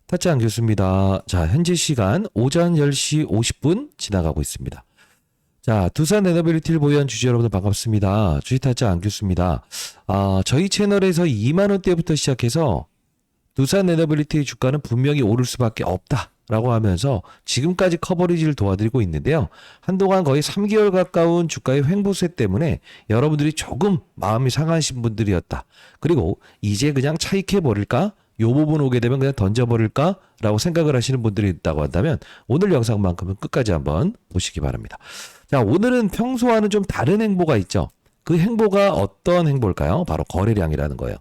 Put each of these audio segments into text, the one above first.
타짜 안교수입니다. 자, 현재 시간 오전 10시 50분 지나가고 있습니다. 자, 두산 에너빌리티를 보유한 주주 여러분들 반갑습니다. 주식 타짜 안교수입니다. 저희 채널에서 2만 원대부터 시작해서 두산 에너빌리티의 주가는 분명히 오를 수밖에 없다라고 하면서 지금까지 커버리지를 도와드리고 있는데요. 한동안 거의 3개월 가까운 주가의 횡보세 때문에 여러분들이 조금 마음이 상하신 분들이었다. 그리고 이제 그냥 차익해버릴까? 요 부분 오게 되면 그냥 던져버릴까? 라고 생각을 하시는 분들이 있다고 한다면 오늘 영상만큼은 끝까지 한번 보시기 바랍니다. 자, 오늘은 평소와는 좀 다른 행보가 있죠. 그 행보가 어떤 행보일까요? 바로 거래량이라는 거예요.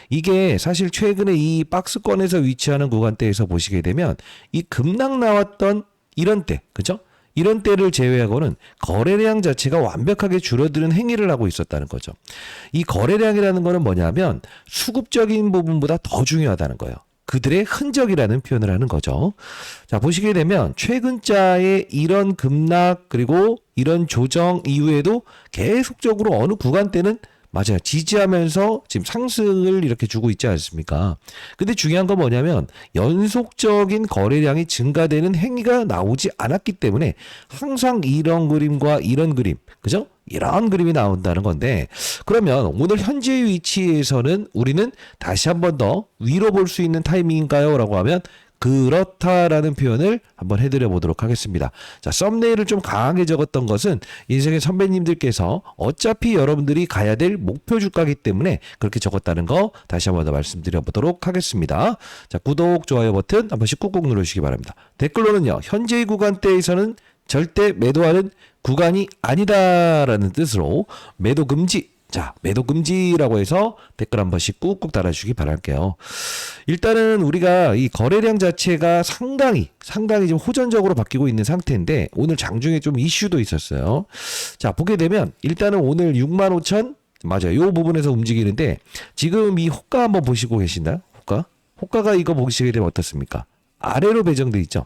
이게 사실 최근에 이 박스권에서 위치하는 구간대에서 보시게 되면 이 급락 나왔던 이런 때, 그죠? 이런 때를 제외하고는 거래량 자체가 완벽하게 줄어드는 행위를 하고 있었다는 거죠. 이 거래량이라는 거는 뭐냐면 수급적인 부분보다 더 중요하다는 거예요. 그들의 흔적이라는 표현을 하는 거죠. 자, 보시게 되면 최근자의 이런 급락 그리고 이런 조정 이후에도 계속적으로 어느 구간대는 맞아요. 지지하면서 지금 상승을 이렇게 주고 있지 않습니까? 근데 중요한 건 뭐냐면 연속적인 거래량이 증가되는 행위가 나오지 않았기 때문에 항상 이런 그림과 이런 그림, 그죠? 이런 그림이 나온다는 건데, 그러면 오늘 현재 위치에서는 우리는 다시 한 번 더 위로 볼 수 있는 타이밍인가요? 라고 하면 그렇다라는 표현을 한번 해드려 보도록 하겠습니다. 자, 썸네일을 좀 강하게 적었던 것은 인생의 선배님들께서 어차피 여러분들이 가야 될 목표 주가이기 때문에 그렇게 적었다는 거 다시 한번 더 말씀드려 보도록 하겠습니다. 자, 구독, 좋아요 버튼 한 번씩 꾹꾹 누르시기 바랍니다. 댓글로는요, 현재의 구간대에서는 절대 매도하는 구간이 아니다라는 뜻으로 매도 금지. 자, 매도 금지라고 해서 댓글 한 번씩 꾹꾹 달아주시기 바랄게요. 일단은 우리가 이 거래량 자체가 상당히 좀 호전적으로 바뀌고 있는 상태인데 오늘 장중에 좀 이슈도 있었어요. 자, 보게 되면 일단은 오늘 65,000 맞아요. 요 부분에서 움직이는데 지금 이 호가 한번 보시고 계신가요? 호가가 이거 보시게 되면 어떻습니까? 아래로 배정돼 있죠.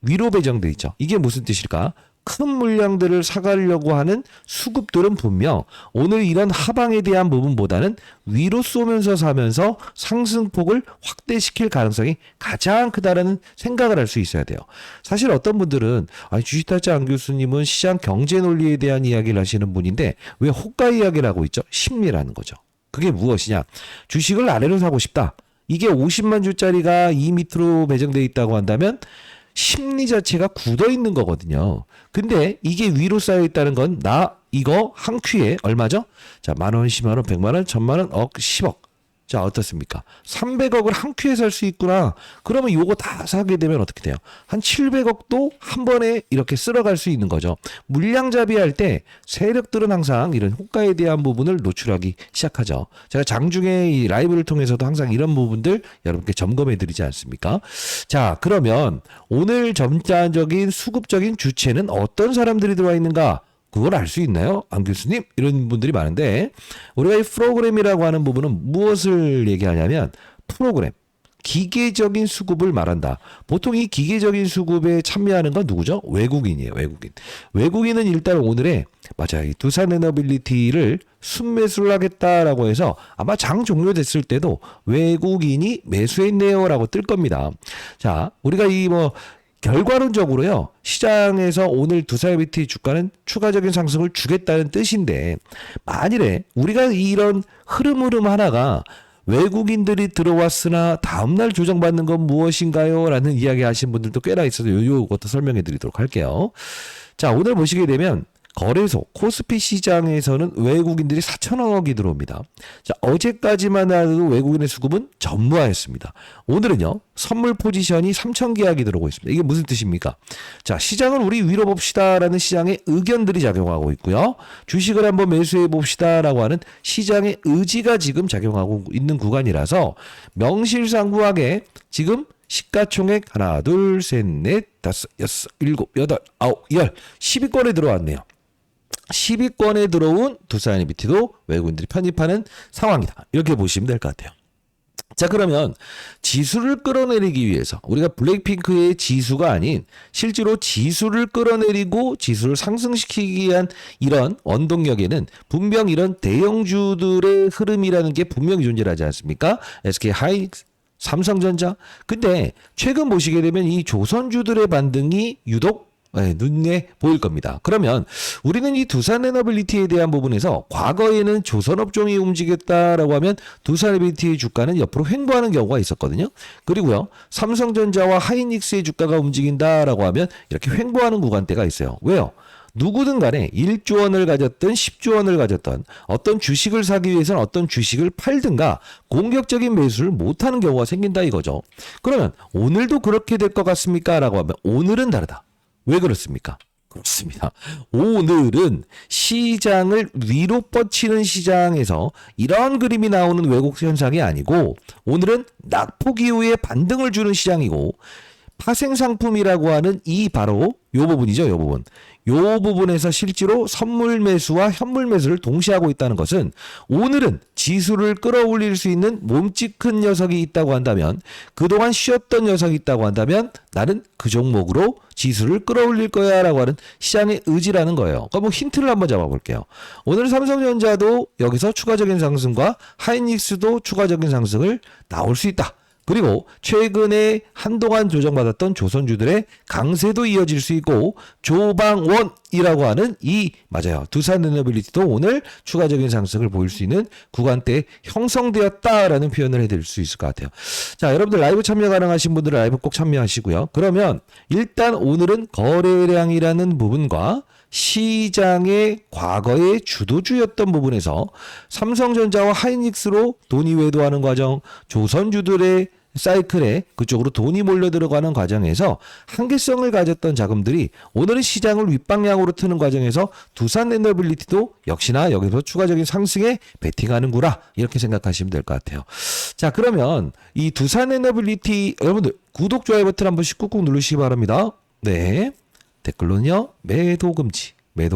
위로 배정돼 있죠. 이게 무슨 뜻일까? 큰 물량들을 사가려고 하는 수급들은 분명 오늘 이런 하방에 대한 부분보다는 위로 쏘면서 사면서 상승폭을 확대시킬 가능성이 가장 크다라는 생각을 할 수 있어야 돼요. 사실 어떤 분들은 주식타짜 안 교수님은 시장 경제 논리에 대한 이야기를 하시는 분인데 왜 호가 이야기를 하고 있죠? 심리라는 거죠. 그게 무엇이냐? 주식을 아래로 사고 싶다. 이게 50만 주짜리가 이 밑으로 배정되어 있다고 한다면 심리 자체가 굳어 있는 거거든요. 근데 이게 위로 쌓여 있다는 건 나 이거 한 큐에 얼마죠? 자, 10,000원, 100,000원, 100만 원, 1,000만 원, 10억. 자, 어떻습니까? 300억을 한 큐에 살 수 있구나. 그러면 요거 다 사게 되면 어떻게 돼요? 한 700억도 한 번에 이렇게 쓸어갈 수 있는 거죠. 물량 잡이할 때 세력들은 항상 이런 호가에 대한 부분을 노출하기 시작하죠. 제가 장중에 이 라이브를 통해서도 항상 이런 부분들 여러분께 점검해 드리지 않습니까? 자, 그러면 오늘 점자적인 수급적인 주체는 어떤 사람들이 들어와 있는가? 그걸 알 수 있나요? 안 교수님? 이런 분들이 많은데 우리가 이 프로그램이라고 하는 부분은 무엇을 얘기하냐면 프로그램, 기계적인 수급을 말한다. 보통 이 기계적인 수급에 참여하는 건 누구죠? 외국인이에요. 외국인은 일단 오늘에 맞아요. 이 두산 에너빌리티를 순매수를 하겠다라고 해서 아마 장 종료됐을 때도 외국인이 매수했네요 라고 뜰 겁니다. 자, 우리가 결과론적으로요, 시장에서 오늘 두산 에너빌리티 주가는 추가적인 상승을 주겠다는 뜻인데, 만일에 우리가 이런 흐름 하나가 외국인들이 들어왔으나 다음날 조정받는 건 무엇인가요? 라는 이야기 하신 분들도 꽤나 있어서 요것도 설명해 드리도록 할게요. 자, 오늘 보시게 되면 거래소, 코스피 시장에서는 외국인들이 4천억이 들어옵니다. 자, 어제까지만 해도 외국인의 수급은 전무하였습니다. 오늘은요, 선물 포지션이 3천 계약이 들어오고 있습니다. 이게 무슨 뜻입니까? 자, 시장을 우리 위로 봅시다라는 시장의 의견들이 작용하고 있고요. 주식을 한번 매수해 봅시다라고 하는 시장의 의지가 지금 작용하고 있는 구간이라서 명실상부하게 지금 시가총액 하나, 둘, 셋, 넷, 다섯, 여섯, 일곱, 여덟, 아홉, 열, 10위권에 들어왔네요. 10위권에 들어온 두산 에너빌리티도 외국인들이 편입하는 상황이다. 이렇게 보시면 될 것 같아요. 자, 그러면 지수를 끌어내리기 위해서 우리가 블랙핑크의 지수가 아닌 실제로 지수를 끌어내리고 지수를 상승시키기 위한 이런 원동력에는 분명 이런 대형주들의 흐름이라는 게 분명히 존재하지 않습니까? SK 하이닉스, 삼성전자. 근데 최근 보시게 되면 이 조선주들의 반등이 유독 눈에 보일 겁니다. 그러면 우리는 이 두산에너빌리티에 대한 부분에서 과거에는 조선업종이 움직였다라고 하면 두산에너빌리티의 주가는 옆으로 횡보하는 경우가 있었거든요. 그리고요, 삼성전자와 하이닉스의 주가가 움직인다라고 하면 이렇게 횡보하는 구간대가 있어요. 왜요? 누구든 간에 1조 원을 가졌든 10조 원을 가졌든 어떤 주식을 사기 위해서는 어떤 주식을 팔든가 공격적인 매수를 못하는 경우가 생긴다 이거죠. 그러면 오늘도 그렇게 될 것 같습니까? 라고 하면 오늘은 다르다. 왜 그렇습니까? 그렇습니다. 오늘은 시장을 위로 뻗치는 시장에서 이런 그림이 나오는 왜곡 현상이 아니고 오늘은 낙폭 이후에 반등을 주는 시장이고 파생상품이라고 하는 이 바로 요 부분이죠. 요 부분. 요 부분에서 실제로 선물 매수와 현물 매수를 동시에 하고 있다는 것은 오늘은 지수를 끌어올릴 수 있는 몸집 큰 녀석이 있다고 한다면 그동안 쉬었던 녀석이 있다고 한다면 나는 그 종목으로 지수를 끌어올릴 거야 라고 하는 시장의 의지라는 거예요. 그럼 뭐 힌트를 한번 잡아볼게요. 오늘 삼성전자도 여기서 추가적인 상승과 하이닉스도 추가적인 상승을 나올 수 있다. 그리고 최근에 한동안 조정받았던 조선주들의 강세도 이어질 수 있고 조방원이라고 하는 이 맞아요. 두산에너빌리티도 오늘 추가적인 상승을 보일 수 있는 구간대에 형성되었다라는 표현을 해드릴 수 있을 것 같아요. 자, 여러분들 라이브 참여 가능하신 분들은 라이브 꼭 참여하시고요. 그러면 일단 오늘은 거래량이라는 부분과 시장의 과거의 주도주였던 부분에서 삼성전자와 하이닉스로 돈이 외도하는 과정, 조선주들의 사이클에 그쪽으로 돈이 몰려 들어가는 과정에서 한계성을 가졌던 자금들이 오늘은 시장을 윗방향으로 트는 과정에서 두산에너빌리티도 역시나 여기서 추가적인 상승에 베팅하는구나 이렇게 생각하시면 될 것 같아요. 자, 그러면 이 두산에너빌리티 여러분들 구독, 좋아요 버튼 한 번씩 꾹꾹 누르시기 바랍니다. 네. 댓글로는요, 매도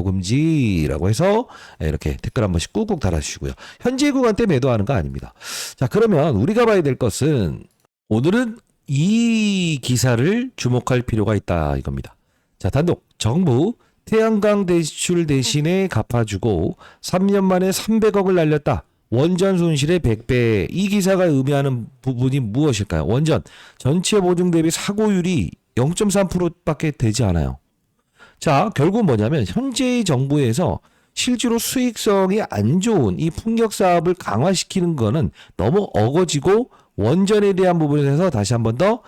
금지라고 해서 이렇게 댓글 한 번씩 꾹꾹 달아주시고요. 현재 구간대 매도하는 거 아닙니다. 자, 그러면 우리가 봐야 될 것은 오늘은 이 기사를 주목할 필요가 있다 이겁니다. 자, 단독 정부 태양광 대출 대신에 갚아주고 3년 만에 300억을 날렸다. 원전 손실의 100배. 이 기사가 의미하는 부분이 무엇일까요? 원전 전체 보증 대비 사고율이 0.3%밖에 되지 않아요. 자, 결국은 뭐냐면 현재의 정부에서 실제로 수익성이 안 좋은 이 풍력 사업을 강화시키는 거는 너무 어거지고 원전에 대한 부분에서 다시 한 번 더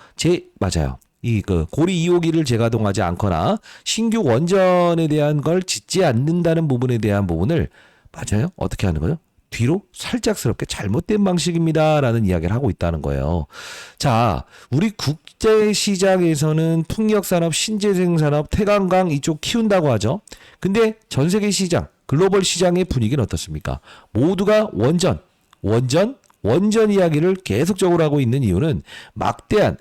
맞아요. 이 고리 2호기를 재가동하지 않거나 신규 원전에 대한 걸 짓지 않는다는 부분에 대한 부분을 맞아요. 어떻게 하는 거예요? 뒤로 살짝스럽게 잘못된 방식입니다라는 이야기를 하고 있다는 거예요. 자, 우리 국제시장에서는 풍력산업, 신재생산업, 태양광 이쪽 키운다고 하죠. 근데 전 세계 시장, 글로벌 시장의 분위기는 어떻습니까? 모두가 원전 이야기를 계속적으로 하고 있는 이유는 막대한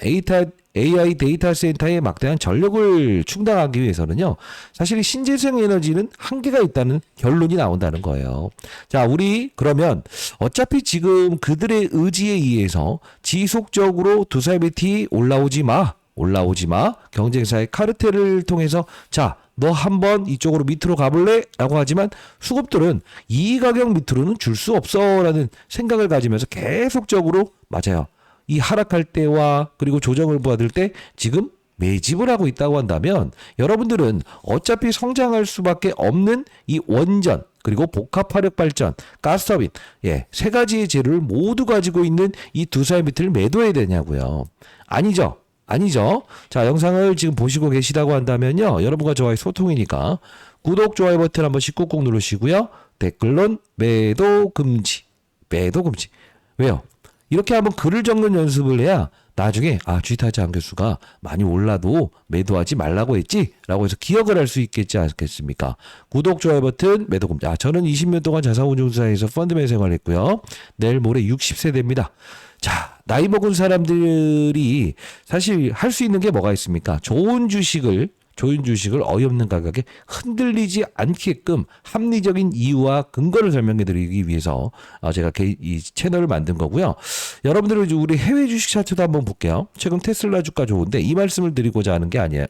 AI 데이터 센터의 막대한 전력을 충당하기 위해서는요. 사실 신재생 에너지는 한계가 있다는 결론이 나온다는 거예요. 자, 우리 그러면 어차피 지금 그들의 의지에 의해서 지속적으로 두산에너빌리티 올라오지 마. 경쟁사의 카르텔을 통해서 자, 너 한번 이쪽으로 밑으로 가볼래? 라고 하지만 수급들은 이 가격 밑으로는 줄 수 없어 라는 생각을 가지면서 계속적으로 맞아요. 이 하락할 때와 그리고 조정을 받을 때 지금 매집을 하고 있다고 한다면 여러분들은 어차피 성장할 수밖에 없는 이 원전 그리고 복합화력 발전, 가스터빈 세 가지의 재료를 모두 가지고 있는 이 두산에너빌리티를 매도해야 되냐고요. 아니죠. 자, 영상을 지금 보시고 계시다고 한다면요. 여러분과 저와의 소통이니까 구독, 좋아요 버튼 한 번씩 꾹꾹 누르시고요. 댓글론 매도 금지. 왜요? 이렇게 한번 글을 적는 연습을 해야 나중에 주식타짜 안 교수가 많이 올라도 매도하지 말라고 했지? 라고 해서 기억을 할 수 있겠지 않겠습니까? 구독, 좋아요 버튼 매도 금지. 저는 20년 동안 자산운용사에서 펀드맨 생활했고요. 내일 모레 60세대입니다. 자, 나이 먹은 사람들이 사실 할 수 있는 게 뭐가 있습니까? 좋은 주식을 어이없는 가격에 흔들리지 않게끔 합리적인 이유와 근거를 설명해 드리기 위해서 제가 이 채널을 만든 거고요. 여러분들은 우리 해외 주식 차트도 한번 볼게요. 최근 테슬라 주가 좋은데 이 말씀을 드리고자 하는 게 아니에요.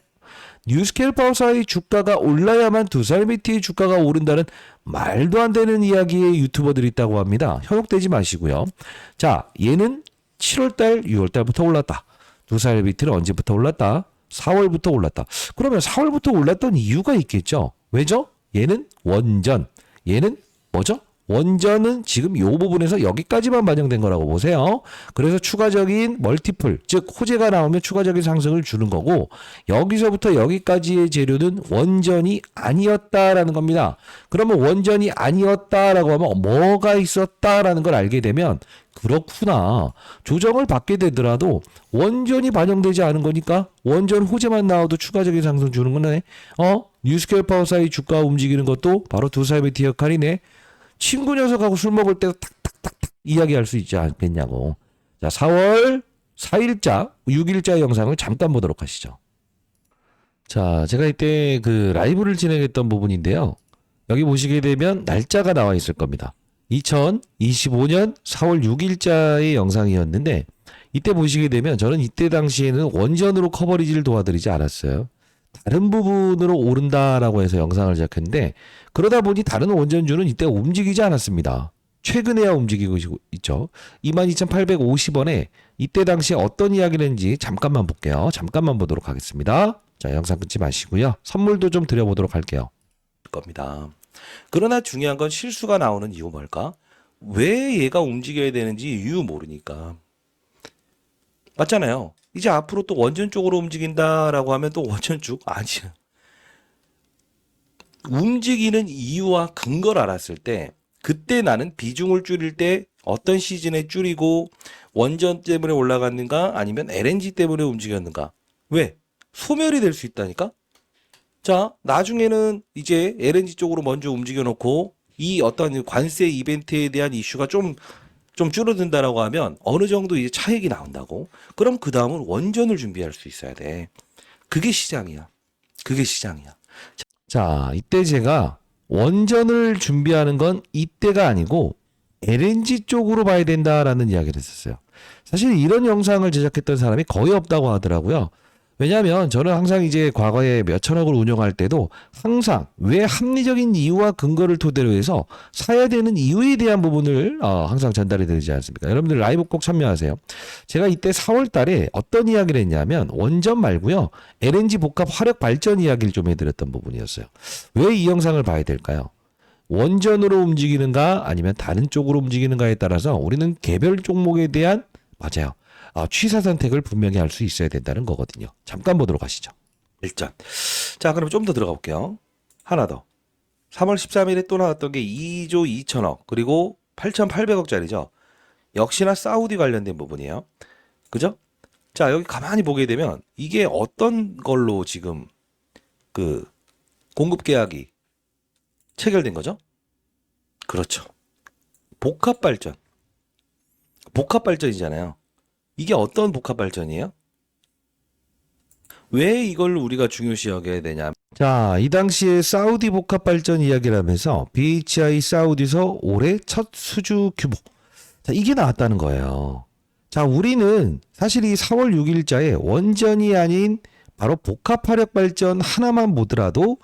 뉴스케일 파워사의 주가가 올라야만 두산에너빌리티의 주가가 오른다는 말도 안 되는 이야기의 유튜버들이 있다고 합니다. 현혹되지 마시고요. 자, 얘는 7월달, 6월달부터 올랐다. 두 살 밑으로 언제부터 올랐다? 4월부터 올랐다. 그러면 4월부터 올랐던 이유가 있겠죠. 왜죠? 얘는 원전, 얘는 뭐죠? 원전은 지금 이 부분에서 여기까지만 반영된 거라고 보세요. 그래서 추가적인 멀티플, 즉 호재가 나오면 추가적인 상승을 주는 거고, 여기서부터 여기까지의 재료는 원전이 아니었다라는 겁니다. 그러면 원전이 아니었다라고 하면 뭐가 있었다라는 걸 알게 되면, 그렇구나, 조정을 받게 되더라도 원전이 반영되지 않은 거니까 원전 호재만 나와도 추가적인 상승 주는 거네. 뉴스케일 파워사의 주가 움직이는 것도 바로 두 사람의 역할이네. 친구 녀석하고 술 먹을 때도 탁탁탁탁 이야기할 수 있지 않겠냐고. 자, 4월 4일자, 6일자 영상을 잠깐 보도록 하시죠. 자, 제가 이때 그 라이브를 진행했던 부분인데요. 여기 보시게 되면 날짜가 나와 있을 겁니다. 2025년 4월 6일자의 영상이었는데, 이때 보시게 되면 저는 이때 당시에는 원전으로 커버리지를 도와드리지 않았어요. 다른 부분으로 오른다라고 해서 영상을 제작했는데, 그러다 보니 다른 원전주는 이때 움직이지 않았습니다. 최근에야 움직이고 있죠. 22,850원에 이때 당시에 어떤 이야기를 했는지 잠깐만 볼게요. 잠깐만 보도록 하겠습니다. 자, 영상 끊지 마시고요. 선물도 좀 드려보도록 할게요. 겁니다. 그러나 중요한 건 실수가 나오는 이유 뭘까? 왜 얘가 움직여야 되는지 이유 모르니까. 맞잖아요. 이제 앞으로 또 원전 쪽으로 움직인다라고 하면 또 원전 쪽 아니야. 움직이는 이유와 근거를 알았을 때, 그때 나는 비중을 줄일 때 어떤 시즌에 줄이고 원전 때문에 올라갔는가 아니면 LNG 때문에 움직였는가. 왜? 소멸이 될 수 있다니까? 자, 나중에는 이제 LNG 쪽으로 먼저 움직여 놓고 이 어떤 관세 이벤트에 대한 이슈가 좀 줄어든다라고 하면 어느 정도 이제 차익이 나온다고. 그럼 그 다음은 원전을 준비할 수 있어야 돼. 그게 시장이야. 그게 시장이야. 자, 이때 제가 원전을 준비하는 건 이때가 아니고 LNG 쪽으로 봐야 된다라는 이야기를 했었어요. 사실 이런 영상을 제작했던 사람이 거의 없다고 하더라고요. 왜냐하면 저는 항상 이제 과거에 몇천억을 운영할 때도 항상 왜 합리적인 이유와 근거를 토대로 해서 사야 되는 이유에 대한 부분을 항상 전달해 드리지 않습니까? 여러분들 라이브 꼭 참여하세요. 제가 이때 4월 달에 어떤 이야기를 했냐면 원전 말고요. LNG 복합 화력 발전 이야기를 좀 해드렸던 부분이었어요. 왜 이 영상을 봐야 될까요? 원전으로 움직이는가 아니면 다른 쪽으로 움직이는가에 따라서 우리는 개별 종목에 대한 맞아요. 취사 선택을 분명히 할 수 있어야 된다는 거거든요. 잠깐 보도록 하시죠. 일전. 자, 그럼 좀 더 들어가 볼게요. 하나 더. 3월 13일에 또 나왔던 게 2조 2천억 그리고 8,800억짜리죠. 역시나 사우디 관련된 부분이에요. 그죠? 자, 여기 가만히 보게 되면 이게 어떤 걸로 지금 그 공급 계약이 체결된 거죠? 그렇죠. 복합 발전. 복합 발전이잖아요. 이게 어떤 복합 발전이에요? 왜 이걸 우리가 중요시 여겨야 되냐? 자, 이 당시에 사우디 복합 발전 이야기를 하면서 BHI 사우디에서 올해 첫 수주 규모. 자, 이게 나왔다는 거예요. 자, 우리는 사실 이 4월 6일자에 원전이 아닌 바로 복합 화력 발전 하나만 보더라도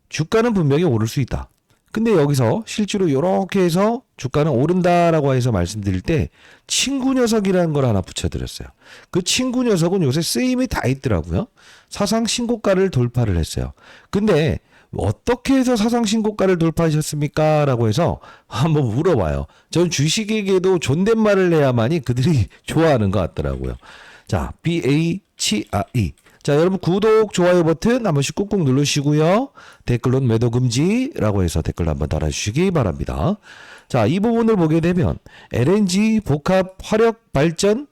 주가는 분명히 오를 수 있다. 근데 여기서 실제로 이렇게 해서 주가는 오른다라고 해서 말씀드릴 때 친구 녀석이라는 걸 하나 붙여드렸어요. 그 친구 녀석은 요새 쓰임이 다 있더라고요. 사상 신고가를 돌파를 했어요. 근데 어떻게 해서 사상 신고가를 돌파하셨습니까? 라고 해서 한번 물어봐요. 전 주식에게도 존댓말을 해야만이 그들이 좋아하는 것 같더라고요. 자, BHI. 자, 여러분 구독, 좋아요 버튼 한 번씩 꾹꾹 누르시고요. 댓글론 매도 금지라고 해서 댓글 한번 달아주시기 바랍니다. 자, 이 부분을 보게 되면 LNG 복합 화력 발전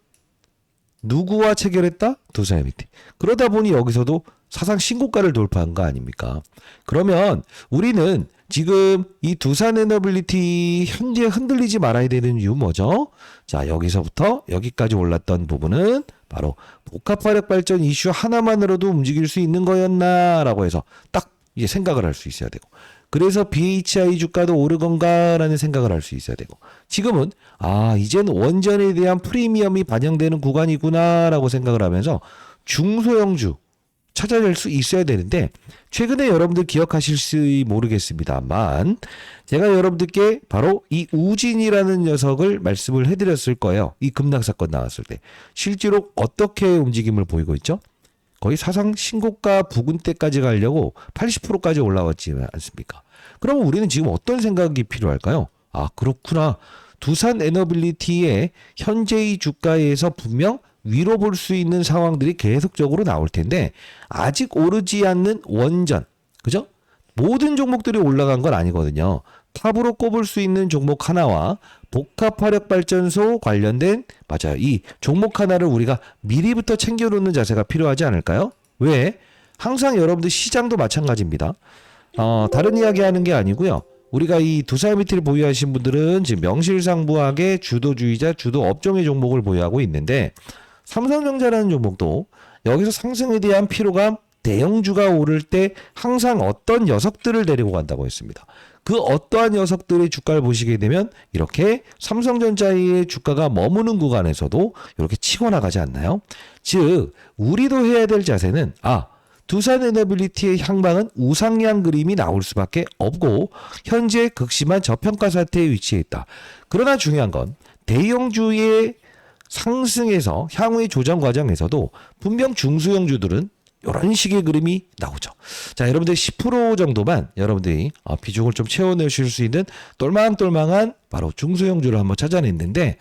누구와 체결했다? 두사야미티. 그러다 보니 여기서도 사상 신고가를 돌파한 거 아닙니까? 그러면 우리는 지금 이 두산에너빌리티 현재 흔들리지 말아야 되는 이유 뭐죠? 자, 여기서부터 여기까지 올랐던 부분은 바로 복합화력 발전 이슈 하나만으로도 움직일 수 있는 거였나라고 해서 딱 이제 생각을 할 수 있어야 되고, 그래서 BHI 주가도 오르건가라는 생각을 할 수 있어야 되고, 지금은 이젠 원전에 대한 프리미엄이 반영되는 구간이구나라고 생각을 하면서 중소형주 찾아낼 수 있어야 되는데 최근에 여러분들 기억하실지 모르겠습니다만 제가 여러분들께 바로 이 우진이라는 녀석을 말씀을 해드렸을 거예요. 이 급락사건 나왔을 때 실제로 어떻게 움직임을 보이고 있죠? 거의 사상 신고가 부근대까지 가려고 80%까지 올라왔지 않습니까? 그러면 우리는 지금 어떤 생각이 필요할까요? 아, 그렇구나. 두산 에너빌리티의 현재의 주가에서 분명 위로 볼 수 있는 상황들이 계속적으로 나올 텐데 아직 오르지 않는 원전, 그죠? 모든 종목들이 올라간 건 아니거든요. 탑으로 꼽을 수 있는 종목 하나와 복합화력발전소 관련된 맞아요. 이 종목 하나를 우리가 미리부터 챙겨놓는 자세가 필요하지 않을까요? 왜? 항상 여러분들 시장도 마찬가지입니다. 다른 이야기 하는 게 아니고요. 우리가 이 두산 에너빌리티를 보유하신 분들은 지금 명실상부하게 주도주의자, 주도 업종의 종목을 보유하고 있는데 삼성전자라는 종목도 여기서 상승에 대한 피로감, 대형주가 오를 때 항상 어떤 녀석들을 데리고 간다고 했습니다. 그 어떠한 녀석들의 주가를 보시게 되면 이렇게 삼성전자의 주가가 머무는 구간에서도 이렇게 치고 나가지 않나요? 즉 우리도 해야 될 자세는 두산 에너빌리티의 향방은 우상향 그림이 나올 수밖에 없고 현재 극심한 저평가 상태에 위치해 있다. 그러나 중요한 건 대형주의 상승에서 향후의 조정 과정에서도 분명 중소형주들은 이런 식의 그림이 나오죠. 자, 여러분들 10% 정도만 여러분들이 비중을 좀 채워내실 수 있는 똘망똘망한 바로 중소형주를 한번 찾아냈는데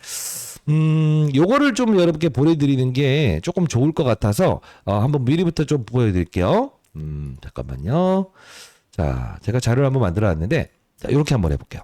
요거를 좀 여러분께 보내드리는 게 조금 좋을 것 같아서 한번 미리부터 좀 보여드릴게요. 잠깐만요. 자, 제가 자료를 한번 만들어 놨는데 자, 이렇게 한번 해볼게요.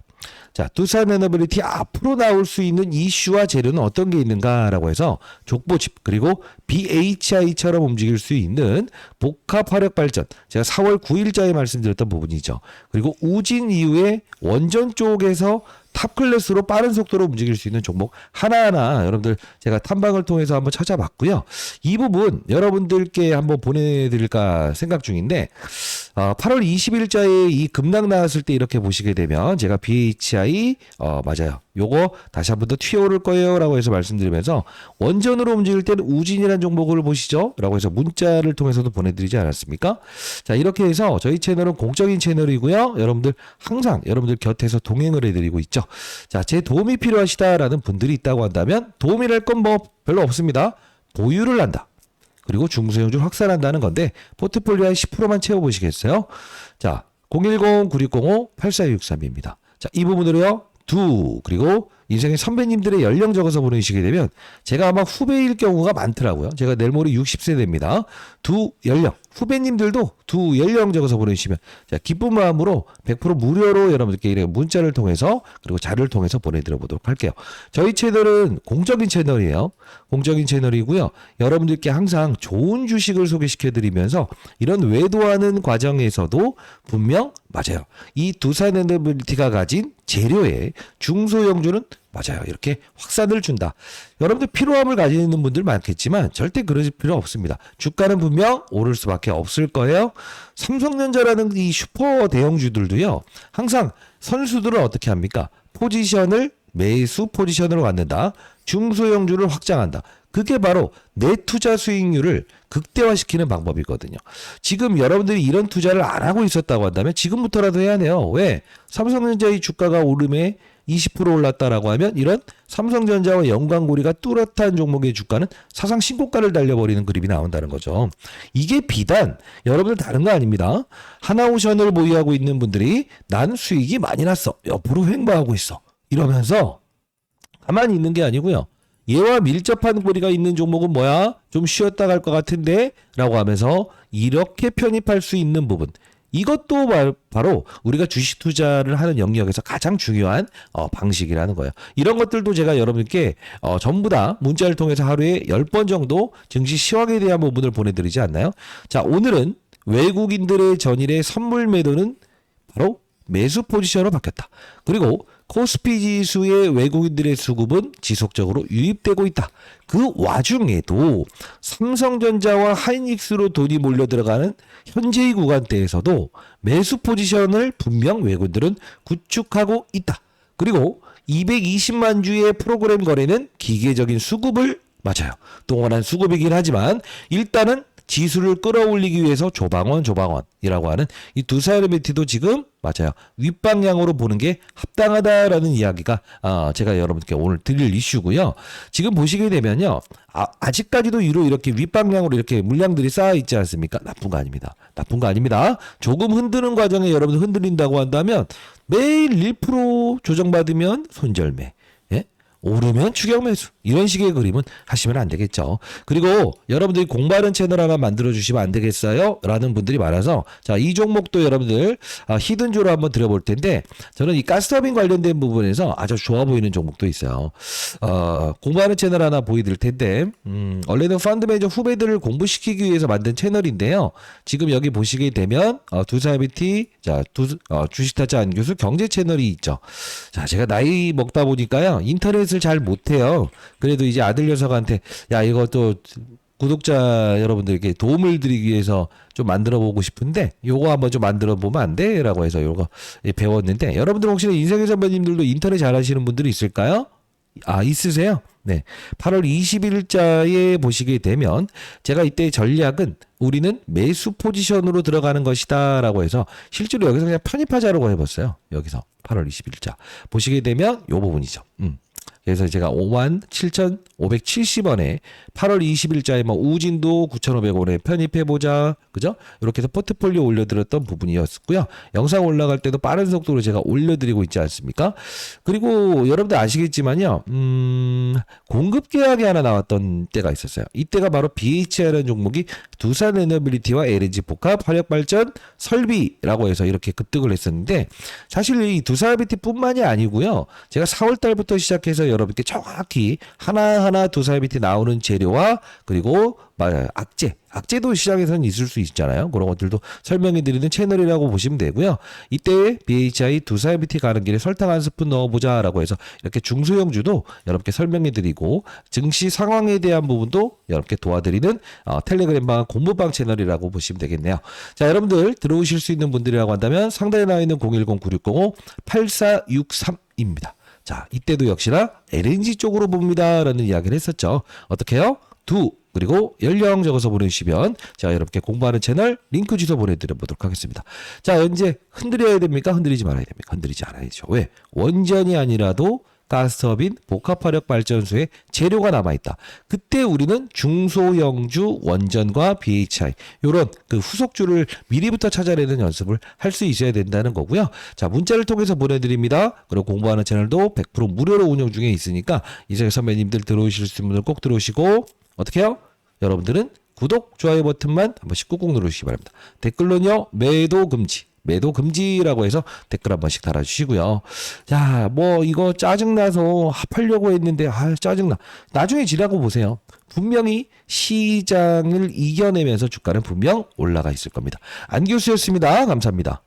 자, 두산 에너빌리티 앞으로 나올 수 있는 이슈와 재료는 어떤 게 있는가라고 해서 족보집 그리고 BHI처럼 움직일 수 있는 복합화력발전 제가 4월 9일자에 말씀드렸던 부분이죠. 그리고 우진 이후에 원전 쪽에서 탑클래스로 빠른 속도로 움직일 수 있는 종목 하나하나 여러분들 제가 탐방을 통해서 한번 찾아봤고요. 이 부분 여러분들께 한번 보내드릴까 생각 중인데 8월 20일자에 이 급락 나왔을 때 이렇게 보시게 되면 제가 BHI 맞아요. 요거 다시 한번 더 튀어오를 거예요 라고 해서 말씀드리면서 원전으로 움직일 때는 우진이라는 종목을 보시죠 라고 해서 문자를 통해서도 보내드리지 않았습니까? 자, 이렇게 해서 저희 채널은 공적인 채널이고요. 여러분들 항상 여러분들 곁에서 동행을 해드리고 있죠. 자, 제 도움이 필요하시다라는 분들이 있다고 한다면 도움이랄 건 뭐 별로 없습니다. 보유를 한다. 그리고 중소형주를 확산한다는 건데 포트폴리오의 10%만 채워보시겠어요? 자, 010-9605-8463입니다. 자, 이 부분으로요. 그리고 인생의 선배님들의 연령 적어서 보내주시게 되면 제가 아마 후배일 경우가 많더라고요. 제가 내일 모레 60세대입니다. 연령 후배님들도 연령 적어서 보내주시면 자, 기쁜 마음으로 100% 무료로 여러분들께 이렇게 문자를 통해서 그리고 자료를 통해서 보내드려 보도록 할게요. 저희 채널은 공적인 채널이에요. 공적인 채널이고요. 여러분들께 항상 좋은 주식을 소개시켜 드리면서 이런 외도하는 과정에서도 분명 맞아요. 이 두산 에너빌리티가 가진 재료에 중소형주는 맞아요. 이렇게 확산을 준다. 여러분들 피로함을 가지는 분들 많겠지만 절대 그러실 필요 없습니다. 주가는 분명 오를 수밖에 없을 거예요. 삼성전자라는 이 슈퍼 대형주들도요. 항상 선수들은 어떻게 합니까? 매수 포지션으로 갖는다. 중소형주를 확장한다. 그게 바로 내 투자 수익률을 극대화시키는 방법이거든요. 지금 여러분들이 이런 투자를 안 하고 있었다고 한다면 지금부터라도 해야 해요. 왜? 삼성전자의 주가가 오름에 20% 올랐다라고 하면 이런 삼성전자와 연관고리가 뚜렷한 종목의 주가는 사상 신고가를 달려버리는 그림이 나온다는 거죠. 이게 비단 여러분들 다른 거 아닙니다. 하나오션을 보유하고 있는 분들이 난 수익이 많이 났어. 옆으로 횡보하고 있어. 이러면서 가만히 있는 게 아니고요. 얘와 밀접한 고리가 있는 종목은 뭐야? 좀 쉬었다 갈 것 같은데? 라고 하면서 이렇게 편입할 수 있는 부분. 이것도 바로 우리가 주식 투자를 하는 영역에서 가장 중요한 방식이라는 거예요. 이런 것들도 제가 여러분께 전부 다 문자를 통해서 하루에 10번 정도 증시 시황에 대한 부분을 보내드리지 않나요? 자, 오늘은 외국인들의 전일의 선물 매도는 바로 매수 포지션으로 바뀌었다. 그리고 코스피 지수의 외국인들의 수급은 지속적으로 유입되고 있다. 그 와중에도 삼성전자와 하이닉스로 돈이 몰려 들어가는 현재의 구간대에서도 매수 포지션을 분명 외국인들은 구축하고 있다. 그리고 220만 주의 프로그램 거래는 기계적인 수급을 맞아요. 동원한 수급이긴 하지만 일단은 지수를 끌어올리기 위해서 조방원이라고 하는 이 두 사이버리티도 지금 맞아요. 윗방향으로 보는 게 합당하다라는 이야기가 제가 여러분께 오늘 드릴 이슈고요. 지금 보시게 되면요. 아직까지도 위로 이렇게 윗방향으로 이렇게 물량들이 쌓여 있지 않습니까? 나쁜 거 아닙니다. 나쁜 거 아닙니다. 조금 흔드는 과정에 여러분들 흔들린다고 한다면 매일 1% 조정받으면 손절매. 예? 오르면 추격 매수. 이런 식의 그림은 하시면 안 되겠죠. 그리고 여러분들이 공부하는 채널 하나 만들어 주시면 안 되겠어요? 라는 분들이 많아서 자, 이 종목도 여러분들 히든조로 한번 드려볼 텐데 저는 이 가스터빈 관련된 부분에서 아주 좋아 보이는 종목도 있어요. 공부하는 채널 하나 보여드릴 텐데 원래는 펀드 매니저 후배들을 공부시키기 위해서 만든 채널인데요. 지금 여기 보시게 되면 두사이비티 자, 주식타짜 안교수 경제 채널이 있죠. 자, 제가 나이 먹다 보니까요. 인터넷을 잘 못해요. 그래도 이제 아들 녀석한테 야 이것도 구독자 여러분들에게 도움을 드리기 위해서 좀 만들어 보고 싶은데 요거 한번 좀 만들어 보면 안 돼? 라고 해서 요거 배웠는데 여러분들 혹시 인생의 선배님들도 인터넷 잘 하시는 분들이 있을까요? 있으세요? 네. 8월 20일자에 보시게 되면 제가 이때 전략은 우리는 매수 포지션으로 들어가는 것이다 라고 해서 실제로 여기서 그냥 편입하자라고 해봤어요. 여기서 8월 20일자 보시게 되면 요 부분이죠. 그래서 제가 57,570원에 8월 20일자에 뭐 우진도 9,500원에 편입해보자. 그죠? 이렇게 해서 포트폴리오 올려드렸던 부분이었고요. 영상 올라갈 때도 빠른 속도로 제가 올려드리고 있지 않습니까? 그리고 여러분들 아시겠지만요. 공급 계약이 하나 나왔던 때가 있었어요. 이때가 바로 BHR라는 종목이 두산에너빌리티와 LNG 복합 화력발전 설비라고 해서 이렇게 급등을 했었는데 사실 이 두산에너빌리티뿐만이 아니고요. 제가 4월 달부터 시작해서 여러분께 정확히 하나하나 두산에너빌리티 나오는 재료와 그리고 악재도 시장에서는 있을 수 있잖아요. 그런 것들도 설명해 드리는 채널이라고 보시면 되고요. 이때 BHI 두사이비티 가는 길에 설탕 한 스푼 넣어보자 라고 해서 이렇게 중소형주도 여러분께 설명해 드리고 증시 상황에 대한 부분도 여러분께 도와드리는 텔레그램방 공부방 채널이라고 보시면 되겠네요. 자, 여러분들 들어오실 수 있는 분들이라고 한다면 상단에 나와 있는 010-9605-8463입니다. 자, 이때도 역시나 LNG 쪽으로 봅니다 라는 이야기를 했었죠. 어떻게 해요? 그리고 연령 적어서 보내주시면 제가 여러분께 공부하는 채널 링크 주소 보내드려보도록 하겠습니다. 자, 현재 흔들려야 됩니까? 흔들리지 말아야 됩니까? 흔들리지 않아야죠. 왜? 원전이 아니라도 가스터빈 복합화력 발전소에 재료가 남아있다. 그때 우리는 중소형주 원전과 BHI 이런 그 후속주를 미리부터 찾아내는 연습을 할 수 있어야 된다는 거고요. 자, 문자를 통해서 보내드립니다. 그리고 공부하는 채널도 100% 무료로 운영 중에 있으니까 이제 선배님들 들어오실 수 있는 분들 꼭 들어오시고 어떻게 해요? 여러분들은 구독, 좋아요 버튼만 한 번씩 꾹꾹 누르시기 바랍니다. 댓글로는요. 매도 금지라고 해서 댓글 한 번씩 달아주시고요. 자, 뭐 이거 짜증나서 합하려고 했는데 짜증나. 나중에 지나고 보세요. 분명히 시장을 이겨내면서 주가는 분명 올라가 있을 겁니다. 안교수였습니다. 감사합니다.